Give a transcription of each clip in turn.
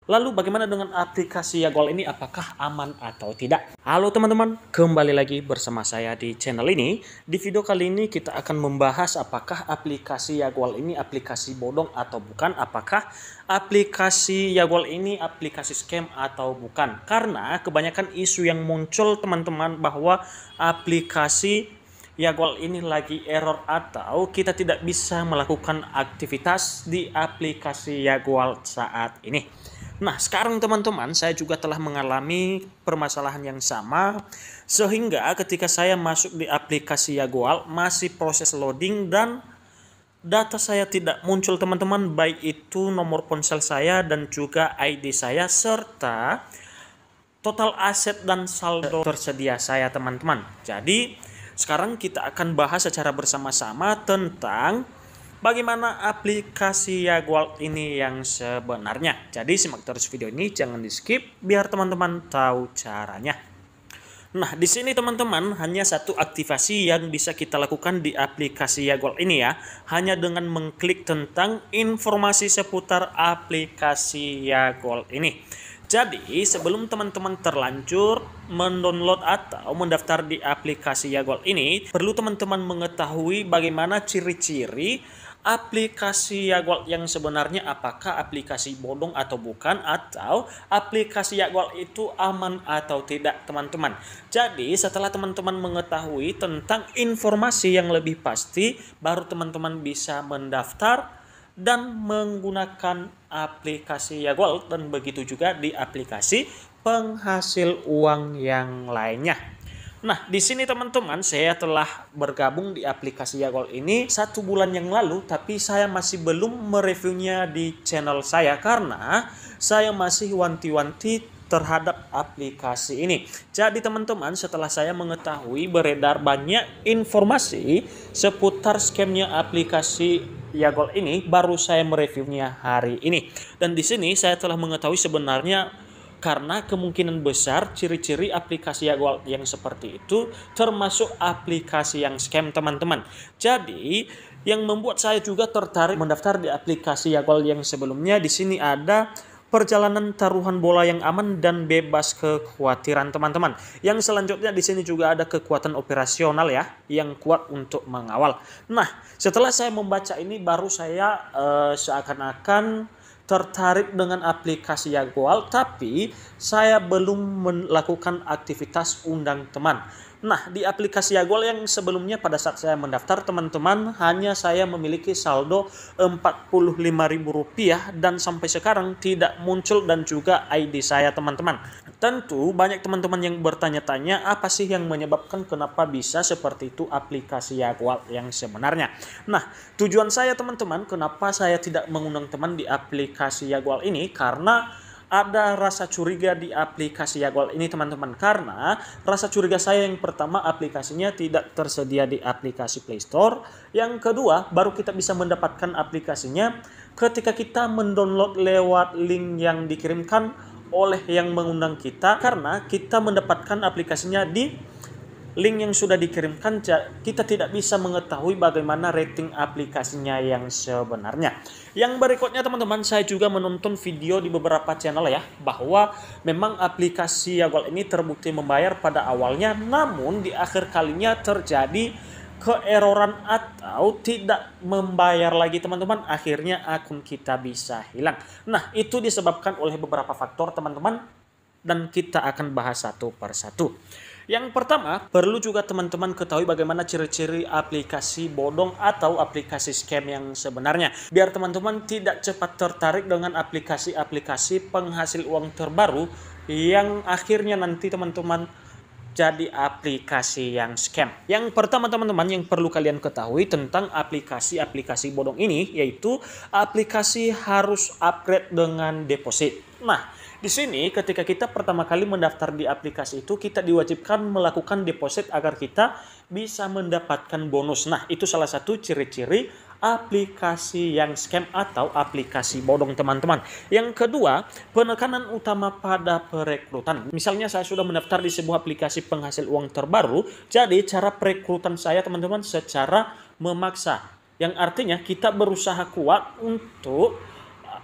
Lalu bagaimana dengan aplikasi Yagol ini, apakah aman atau tidak? Halo teman-teman, kembali lagi bersama saya di channel ini. Di video kali ini kita akan membahas apakah aplikasi Yagol ini aplikasi bodong atau bukan. Apakah aplikasi Yagol ini aplikasi scam atau bukan. Karena kebanyakan isu yang muncul teman-teman bahwa aplikasi Yagol ini lagi error atau kita tidak bisa melakukan aktivitas di aplikasi Yagol saat ini. Nah, sekarang teman-teman, saya juga telah mengalami permasalahan yang sama, sehingga ketika saya masuk di aplikasi Yagol masih proses loading dan data saya tidak muncul teman-teman, baik itu nomor ponsel saya dan juga ID saya serta total aset dan saldo tersedia saya teman-teman. Jadi sekarang kita akan bahas secara bersama-sama tentang bagaimana aplikasi Yagol ini yang sebenarnya. Jadi simak terus video ini, jangan di skip biar teman-teman tahu caranya. Nah, di sini teman-teman hanya satu aktivasi yang bisa kita lakukan di aplikasi Yagol ini ya. Hanya dengan mengklik tentang informasi seputar aplikasi Yagol ini. Jadi sebelum teman-teman terlanjur mendownload atau mendaftar di aplikasi Yagol ini, perlu teman-teman mengetahui bagaimana ciri-ciri aplikasi Yagol yang sebenarnya, apakah aplikasi bodong atau bukan, atau aplikasi Yagol itu aman atau tidak teman-teman. Jadi setelah teman-teman mengetahui tentang informasi yang lebih pasti, baru teman-teman bisa mendaftar dan menggunakan aplikasi Yagol, dan begitu juga di aplikasi penghasil uang yang lainnya. Nah, di sini teman-teman, saya telah bergabung di aplikasi Yagol ini 1 bulan yang lalu, tapi saya masih belum mereviewnya di channel saya karena saya masih wanti-wanti terhadap aplikasi ini. Jadi teman-teman, setelah saya mengetahui beredar banyak informasi seputar scamnya aplikasi Yagol ini, baru saya mereviewnya hari ini. Dan di sini saya telah mengetahui sebenarnya karena kemungkinan besar ciri-ciri aplikasi Yagol yang seperti itu termasuk aplikasi yang scam teman-teman. Jadi yang membuat saya juga tertarik mendaftar di aplikasi Yagol yang sebelumnya, di sini ada perjalanan taruhan bola yang aman dan bebas kekhawatiran teman-teman. Yang selanjutnya di sini juga ada kekuatan operasional ya yang kuat untuk mengawal. Nah, setelah saya membaca ini baru saya seakan-akan tertarik dengan aplikasi Yagol, tapi saya belum melakukan aktivitas undang teman. Nah, di aplikasi Yagol yang sebelumnya pada saat saya mendaftar teman-teman, hanya saya memiliki saldo Rp45.000 dan sampai sekarang tidak muncul dan juga ID saya teman-teman. Tentu banyak teman-teman yang bertanya-tanya apa sih yang menyebabkan kenapa bisa seperti itu aplikasi Yagol yang sebenarnya. Nah, tujuan saya teman-teman kenapa saya tidak mengundang teman di aplikasi Yagol ini karena ada rasa curiga di aplikasi Yagol ini teman-teman. Karena rasa curiga saya yang pertama, aplikasinya tidak tersedia di aplikasi Play Store. Yang kedua, baru kita bisa mendapatkan aplikasinya ketika kita mendownload lewat link yang dikirimkan oleh yang mengundang kita. Karena kita mendapatkan aplikasinya di link yang sudah dikirimkan, kita tidak bisa mengetahui bagaimana rating aplikasinya yang sebenarnya. Yang berikutnya teman-teman, saya juga menonton video di beberapa channel ya, bahwa memang aplikasi Yagol ini terbukti membayar pada awalnya, namun di akhir kalinya terjadi keeroran atau tidak membayar lagi teman-teman. Akhirnya akun kita bisa hilang. Nah, itu disebabkan oleh beberapa faktor teman-teman, dan kita akan bahas satu persatu. Yang pertama, perlu juga teman-teman ketahui bagaimana ciri-ciri aplikasi bodong atau aplikasi scam yang sebenarnya. Biar teman-teman tidak cepat tertarik dengan aplikasi-aplikasi penghasil uang terbaru yang akhirnya nanti teman-teman jadi aplikasi yang scam. Yang pertama teman-teman yang perlu kalian ketahui tentang aplikasi-aplikasi bodong ini, yaitu aplikasi harus upgrade dengan deposit. Nah, di sini ketika kita pertama kali mendaftar di aplikasi itu, kita diwajibkan melakukan deposit agar kita bisa mendapatkan bonus. Nah, itu salah satu ciri-ciri aplikasi yang scam atau aplikasi bodong teman-teman. Yang kedua, penekanan utama pada perekrutan. Misalnya saya sudah mendaftar di sebuah aplikasi penghasil uang terbaru, jadi cara perekrutan saya teman-teman secara memaksa. Yang artinya kita berusaha kuat untuk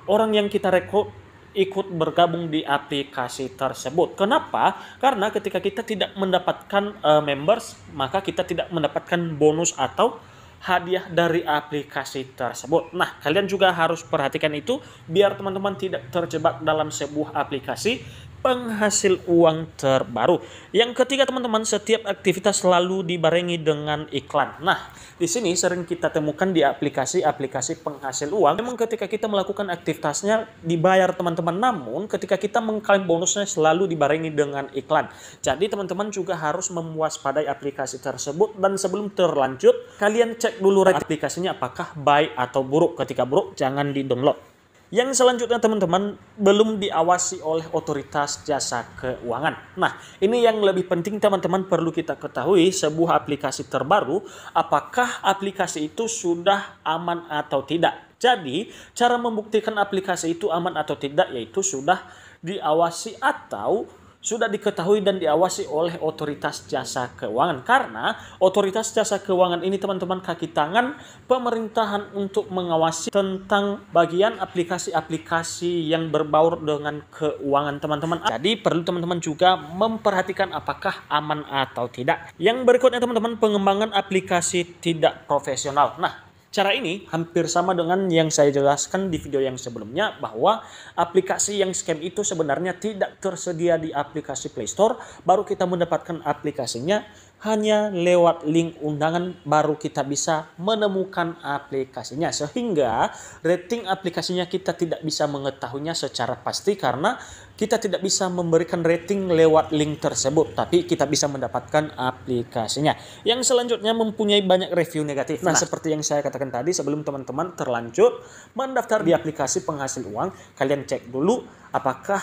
orang yang kita rekrut ikut bergabung di aplikasi tersebut. Kenapa? Karena ketika kita tidak mendapatkan members, maka kita tidak mendapatkan bonus atau hadiah dari aplikasi tersebut. Nah, kalian juga harus perhatikan itu biar teman-teman tidak terjebak dalam sebuah aplikasi penghasil uang terbaru. Yang ketiga teman-teman, setiap aktivitas selalu dibarengi dengan iklan. Nah, di sini sering kita temukan di aplikasi-aplikasi penghasil uang. Memang ketika kita melakukan aktivitasnya dibayar teman-teman, namun ketika kita mengklaim bonusnya selalu dibarengi dengan iklan. Jadi teman-teman juga harus mewaspadai aplikasi tersebut, dan sebelum terlanjut kalian cek dulu aplikasinya apakah baik atau buruk. Ketika buruk jangan di-download. Yang selanjutnya teman-teman, belum diawasi oleh otoritas jasa keuangan. Nah, ini yang lebih penting teman-teman perlu kita ketahui sebuah aplikasi terbaru, apakah aplikasi itu sudah aman atau tidak. Jadi, cara membuktikan aplikasi itu aman atau tidak yaitu sudah diawasi atau sudah diketahui dan diawasi oleh otoritas jasa keuangan. Karena otoritas jasa keuangan ini teman-teman kaki tangan pemerintahan untuk mengawasi tentang bagian aplikasi-aplikasi yang berbaur dengan keuangan teman-teman. Jadi perlu teman-teman juga memperhatikan apakah aman atau tidak. Yang berikutnya teman-teman, pengembangan aplikasi tidak profesional. Nah, cara ini hampir sama dengan yang saya jelaskan di video yang sebelumnya, bahwa aplikasi yang scam itu sebenarnya tidak tersedia di aplikasi Play Store. Baru kita mendapatkan aplikasinya hanya lewat link undangan baru kita bisa menemukan aplikasinya. Sehingga rating aplikasinya kita tidak bisa mengetahuinya secara pasti karena kita tidak bisa memberikan rating lewat link tersebut, tapi kita bisa mendapatkan aplikasinya. Yang selanjutnya mempunyai banyak review negatif. Nah, seperti yang saya katakan tadi, sebelum teman-teman terlanjut mendaftar di aplikasi penghasil uang, kalian cek dulu apakah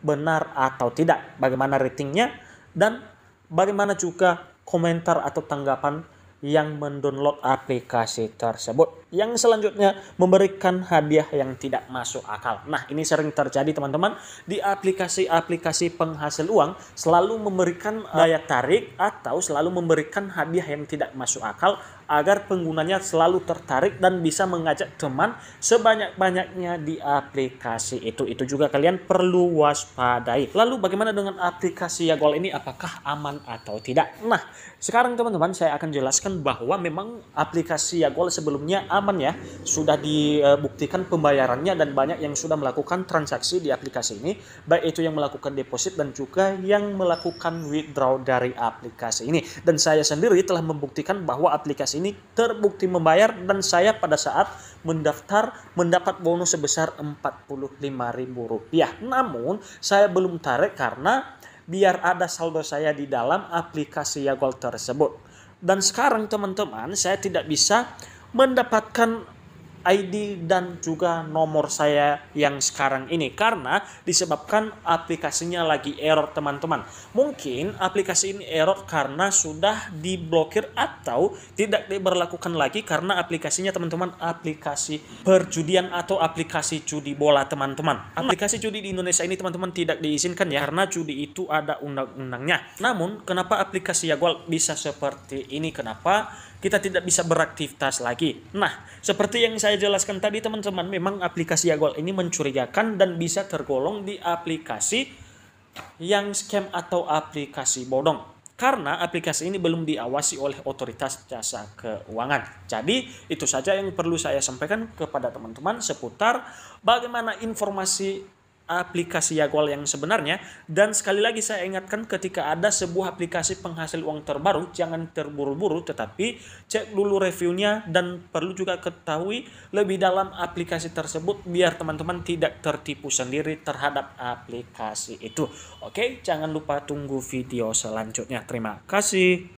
benar atau tidak, bagaimana ratingnya, dan bagaimana juga komentar atau tanggapan yang mendownload aplikasi tersebut. Yang selanjutnya, memberikan hadiah yang tidak masuk akal. Nah, ini sering terjadi teman-teman di aplikasi-aplikasi penghasil uang, selalu memberikan daya tarik atau selalu memberikan hadiah yang tidak masuk akal agar penggunanya selalu tertarik dan bisa mengajak teman sebanyak-banyaknya di aplikasi itu. Itu juga kalian perlu waspadai. Lalu bagaimana dengan aplikasi Yagol ini, apakah aman atau tidak? Nah, sekarang teman-teman saya akan jelaskan bahwa memang aplikasi Yagol sebelumnya aman ya, sudah dibuktikan pembayarannya dan banyak yang sudah melakukan transaksi di aplikasi ini, baik itu yang melakukan deposit dan juga yang melakukan withdraw dari aplikasi ini. Dan saya sendiri telah membuktikan bahwa aplikasi ini terbukti membayar, dan saya pada saat mendaftar mendapat bonus sebesar Rp45.000. Namun saya belum tarik karena biar ada saldo saya di dalam aplikasi Yagol tersebut. Dan sekarang teman-teman saya tidak bisa mendapatkan ID dan juga nomor saya yang sekarang ini karena disebabkan aplikasinya lagi error teman-teman. Mungkin aplikasi ini error karena sudah diblokir atau tidak diberlakukan lagi karena aplikasinya teman-teman aplikasi perjudian atau aplikasi judi bola teman-teman. Aplikasi judi di Indonesia ini teman-teman tidak diizinkan ya, karena judi itu ada undang-undangnya. Namun kenapa aplikasi Yagol bisa seperti ini? Kenapa kita tidak bisa beraktivitas lagi? Nah, seperti yang saya jelaskan tadi teman-teman, memang aplikasi Yagol ini mencurigakan dan bisa tergolong di aplikasi yang scam atau aplikasi bodong. Karena aplikasi ini belum diawasi oleh otoritas jasa keuangan. Jadi itu saja yang perlu saya sampaikan kepada teman-teman seputar bagaimana informasi aplikasi Yagol yang sebenarnya. Dan sekali lagi saya ingatkan, ketika ada sebuah aplikasi penghasil uang terbaru, jangan terburu-buru tetapi cek dulu reviewnya dan perlu juga ketahui lebih dalam aplikasi tersebut biar teman-teman tidak tertipu sendiri terhadap aplikasi itu. Oke, jangan lupa tunggu video selanjutnya. Terima kasih.